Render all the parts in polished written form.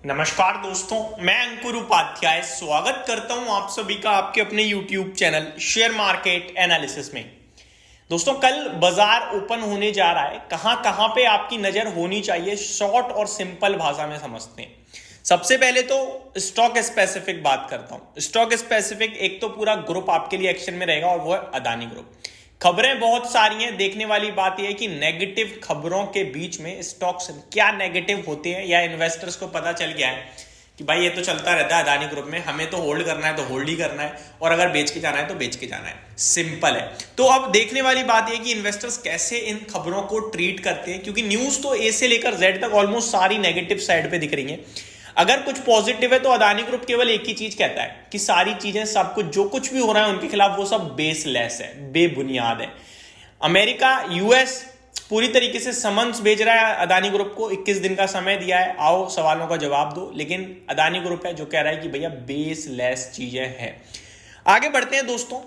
नमस्कार दोस्तों, मैं अंकुर उपाध्याय स्वागत करता हूं आप सभी का आपके अपने YouTube channel share market analysis में। दोस्तों, कल बाजार ओपन होने जा रहा है। कहां कहां पे आपकी नजर होनी चाहिए, शॉर्ट और सिंपल भाषा में समझते हैं। सबसे पहले तो स्टॉक स्पेसिफिक बात करता हूं। स्टॉक स्पेसिफिक एक तो पूरा ग्रुप आपके लिए एक्शन में रहेगा और वो है अदानी ग्रुप। खबरें बहुत सारी हैं। देखने वाली बात यह है कि नेगेटिव खबरों के बीच में स्टॉक्स क्या नेगेटिव होते हैं, या इन्वेस्टर्स को पता चल गया है कि भाई ये तो चलता रहता है अदानी ग्रुप में, हमें तो होल्ड करना है तो होल्ड ही करना है, और अगर बेच के जाना है तो बेच के जाना है। सिंपल है। तो अब देखने वाली बात यह कि इन्वेस्टर्स कैसे इन खबरों को ट्रीट करते हैं, क्योंकि न्यूज तो ए से लेकर जेड तक ऑलमोस्ट सारी नेगेटिव साइड पे दिख रही है। अगर कुछ पॉजिटिव है तो अदानी ग्रुप केवल एक ही चीज कहता है कि सारी चीजें, सब कुछ जो कुछ भी हो रहा है उनके खिलाफ, वो सब बेसलेस है, बेबुनियाद है। अमेरिका, यूएस पूरी तरीके से समन्स भेज रहा है अदानी ग्रुप को, 21 दिन का समय दिया है, आओ सवालों का जवाब दो। लेकिन अदानी ग्रुप है जो कह रहा है कि भैया बेसलेस चीजें हैं। आगे बढ़ते हैं दोस्तों।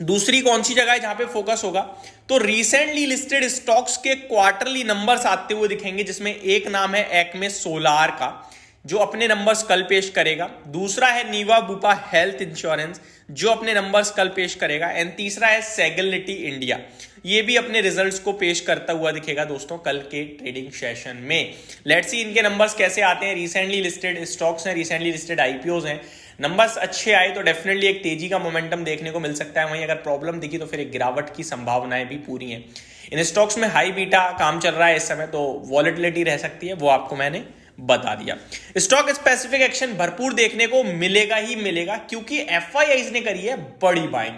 दूसरी कौन सी जगह है जहां पे फोकस होगा, तो रिसेंटली लिस्टेड स्टॉक्स के क्वार्टरली नंबर्स आते हुए दिखेंगे, जिसमें एक नाम है एक्मे सोलार का, जो अपने नंबर्स कल पेश करेगा। दूसरा है नीवा बुपा हेल्थ इंश्योरेंस, जो अपने नंबर्स कल पेश करेगा। एंड तीसरा है सेगलिटी इंडिया, ये भी अपने रिजल्ट्स को पेश करता हुआ दिखेगा दोस्तों कल के ट्रेडिंग सेशन में। लेट्स सी इनके नंबर्स कैसे आते हैं। रिसेंटली लिस्टेड स्टॉक्स हैं, रिसेंटली लिस्टेड आईपीओज हैं। नंबर्स अच्छे आए तो डेफिनेटली एक तेजी का मोमेंटम देखने को मिल सकता है। वहीं अगर प्रॉब्लम दिखी तो फिर एक गिरावट की संभावनाएं भी पूरी हैं। इन स्टॉक्स में हाई बीटा काम चल रहा है इस समय, तो वॉलेटिलिटी रह सकती है, वो आपको मैंने बता दिया। स्टॉक स्पेसिफिक एक्शन भरपूर देखने को मिलेगा ही मिलेगा, क्योंकि एफआईआईज ने करी है बड़ी बाइंग।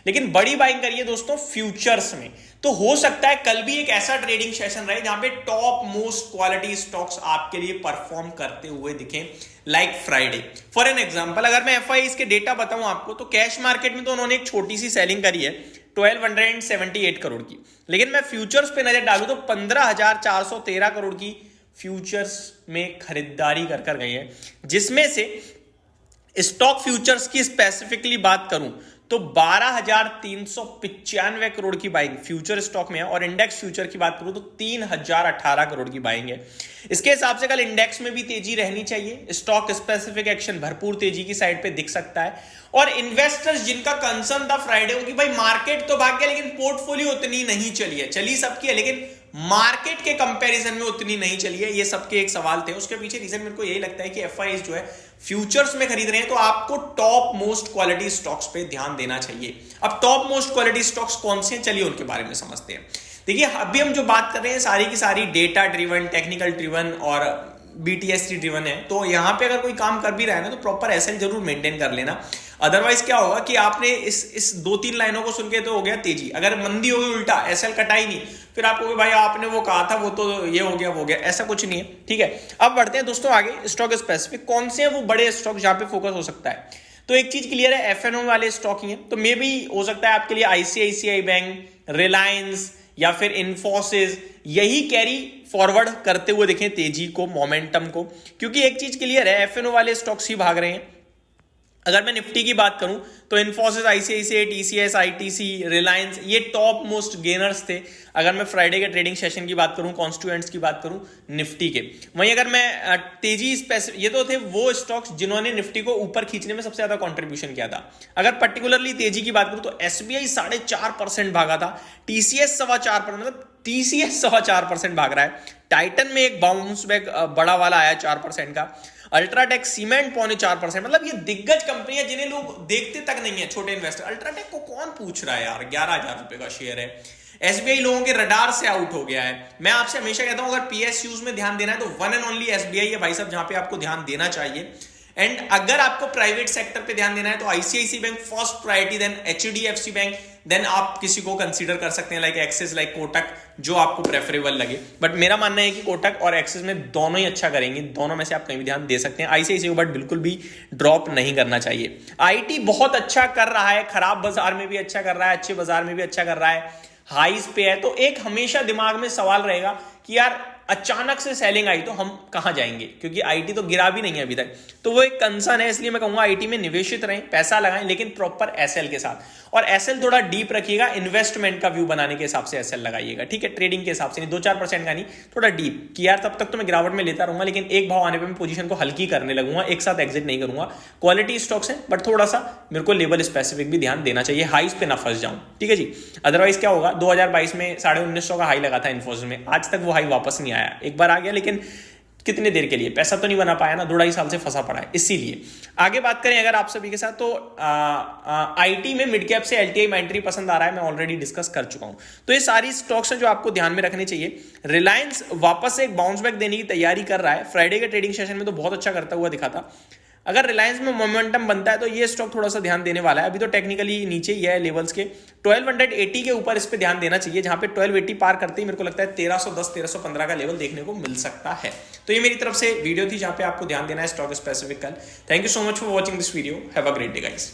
लेकिन बड़ी बाइंग करी है दोस्तों फ्यूचर्स में। तो हो सकता है कल भी एक ऐसा ट्रेडिंग सेशन रहे जहां पे टॉप मोस्ट क्वालिटी स्टॉक्स आपके लिए परफॉर्म करते हुए दिखें, like Friday. For an example, अगर मैं एफआईआईज के डेटा बताऊं आपको, तो कैश मार्केट में तो उन्होंने एक छोटी सी सेलिंग करी है 1278 करोड़ की। लेकिन मैं फ्यूचर्स पे नजर डालूं तो 15,413 करोड़ की फ्यूचर्स में खरीदारी कर गई है, जिसमें से स्टॉक फ्यूचर्स की स्पेसिफिकली बात करूं तो 12,395 करोड़ की बाइंग फ्यूचर स्टॉक में है, और इंडेक्स फ्यूचर की बात करूं तो 3,018 करोड़ की बाइंग है। इसके हिसाब से कल इंडेक्स में भी तेजी रहनी चाहिए। स्टॉक स्पेसिफिक एक्शन भरपूर तेजी की साइड पे दिख सकता है। और इन्वेस्टर्स जिनका कंसर्न था फ्राइडे को कि भाई मार्केट तो भाग गया लेकिन पोर्टफोलियो उतनी नहीं चली है, चली सबकी है लेकिन मार्केट के कंपैरिजन में उतनी नहीं चली है, ये सबके एक सवाल थे। उसके पीछे रीजन मेरे को यही लगता है कि एफआईआईज जो है फ्यूचर्स में खरीद रहे हैं, तो आपको टॉप मोस्ट क्वालिटी स्टॉक्स पे ध्यान देना चाहिए। अब टॉप मोस्ट क्वालिटी स्टॉक्स कौन से हैं, चलिए उनके बारे में समझते हैं। देखिए, अभी हम जो बात कर रहे हैं सारी की सारी डेटा ड्रिवन, टेक्निकल ड्रिवन और बीटीएसटी ड्रिवन है। तो यहां पे अगर कोई काम कर भी रहा है ना, तो प्रॉपर एसएल जरूर मेंटेन कर लेना। अदरवाइज क्या होगा कि आपने इस 2-3 लाइनों को सुन के तो हो गया तेजी, अगर मंदी हो गई उल्टा एसएल कटा ही नहीं, फिर आपको भाई आपने वो कहा था वो तो ये हो गया वो हो गया, ऐसा कुछ नहीं है। ठीक है, अब बढ़ते हैं दोस्तों आगे। स्टॉक स्पेसिफिक कौन से हैं वो बड़े स्टॉक जहां पे फोकस हो सकता है, तो एक चीज क्लियर है, एफएनओ वाले स्टॉक ही हैं। तो मे भी हो सकता है आपके लिए आईसीआईसीआई बैंक, रिलायंस या फिर इन्फोसिस यही कैरी फॉरवर्ड करते हुए दिखें तेजी को, मोमेंटम को। क्योंकि एक चीज क्लियर है, एफएनओ वाले स्टॉक्स ही भाग रहे हैं। अगर मैं निफ्टी की बात करूं तो Infosys, ICICI, TCS, ITC, Reliance ये टॉप मोस्ट गेनर्स थे। अगर मैं फ्राइडे के ट्रेडिंग सेशन की बात करूं, कॉन्स्टिट्यूएंट्स की बात करूं निफ्टी के, वहीं अगर मैं तेजी ये तो थे वो स्टॉक्स जिन्होंने निफ्टी को ऊपर खींचने में सबसे ज्यादा कंट्रीब्यूशन किया था। अगर पर्टिकुलरली तेजी की बात करूं तो एसबीआई 4.5% भागा था, टीसीएस 4.25%, मतलब टीसीएस 4.25% भाग रहा है। टाइटन में एक बाउंस बैक बड़ा वाला आया 4% का। अल्ट्राटेक सीमेंट 0.4%, मतलब ये दिग्गज कंपनियां जिन्हें लोग देखते तक नहीं है, छोटे इन्वेस्टर। अल्ट्राटेक को कौन पूछ रहा है यार, 11,000 रुपए का शेयर है। एसबीआई लोगों के रडार से आउट हो गया है। मैं आपसे हमेशा कहता हूं अगर पीएसयूज में ध्यान देना है तो वन एंड ओनली एसबीआई है भाई साहब, जहां पे आपको ध्यान देना चाहिए। एंड अगर आपको प्राइवेट सेक्टर पे ध्यान देना है तो ICIC bank first priority, then HDFC bank, then आप किसी को कंसीडर कर सकते हैं लाइक एक्सिस, लाइक कोटक, जो आपको प्रेफरेबल लगे। बट मेरा मानना है कि कोटक और एक्सिस में दोनों ही अच्छा करेंगे, दोनों में से आप कहीं भी ध्यान दे सकते हैं। आईसीआईसी को बट बिल्कुल भी ड्रॉप नहीं करना चाहिए। आईटी बहुत अच्छा कर रहा है, खराब बाजार में भी अच्छा कर रहा है, अच्छे बाजार में भी अच्छा कर रहा है, हाईज पे है। तो एक हमेशा दिमाग में सवाल रहेगा कि यार अचानक से सेलिंग आई तो हम कहां जाएंगे, क्योंकि आईटी तो गिरा भी नहीं है अभी तक। तो वो एक कंसर्न है, इसलिए मैं कहूंगा आईटी में निवेशित रहें, पैसा लगाएं, लेकिन प्रॉपर एसएल के साथ। और एसएल थोड़ा डीप रखिएगा, इन्वेस्टमेंट का व्यू बनाने के हिसाब से एसएल लगाइएगा, ठीक है, ट्रेडिंग के हिसाब से नहीं, 2-4% का नहीं, थोड़ा डीप कि यार तब तक तो मैं गिरावट में लेता रहूंगा, लेकिन एक भाव आने पर मैं पोजीशन को हल्की करने लगूंगा, एक साथ एग्जिट नहीं करूंगा। क्वालिटी स्टॉक्स है, बट थोड़ा सा मेरे को लेवल स्पेसिफिक भी ध्यान देना चाहिए, हाईस पे ना फंस जाऊं, ठीक है जी। अदरवाइज क्या होगा, 2022 में 1950 का हाई लगा था इन्फोसिस में, आज तक वो हाई वापस नहीं आया। एक बार आ गया, लेकिन कितने देर के लिए, पैसा तो नहीं बना पाया ना, 2-2.5 साल से फंसा पड़ा है। इसीलिए आगे बात करें अगर आप सभी के साथ, तो आईटी में मिड कैप से एलटीआई में एंट्री पसंद आ रहा है, मैं ऑलरेडी डिस्कस कर चुका हूं। तो ये सारी स्टॉक्स हैं जो आपको ध्यान में रखनी चाहिए। रिलायंस वापस से एक बाउंस बैक देने की तैयारी कर रहा है, फ्राइडे के ट्रेडिंग सेशन में तो बहुत अच्छा करता हुआ दिखा था। अगर रिलायंस में मोमेंटम बनता है तो ये स्टॉक थोड़ा सा ध्यान देने वाला है। अभी तो टेक्निकली नीचे ही है लेवल्स के, 1280 के ऊपर इस पे ध्यान देना चाहिए, जहां पे 1280 पार करते ही मेरे को लगता है 1310-1315 का लेवल देखने को मिल सकता है। तो ये मेरी तरफ से वीडियो थी जहां पे आपको ध्यान देना है स्टॉक स्पेसिफिक कल। Thank you so much for watching this video, have a great day guys.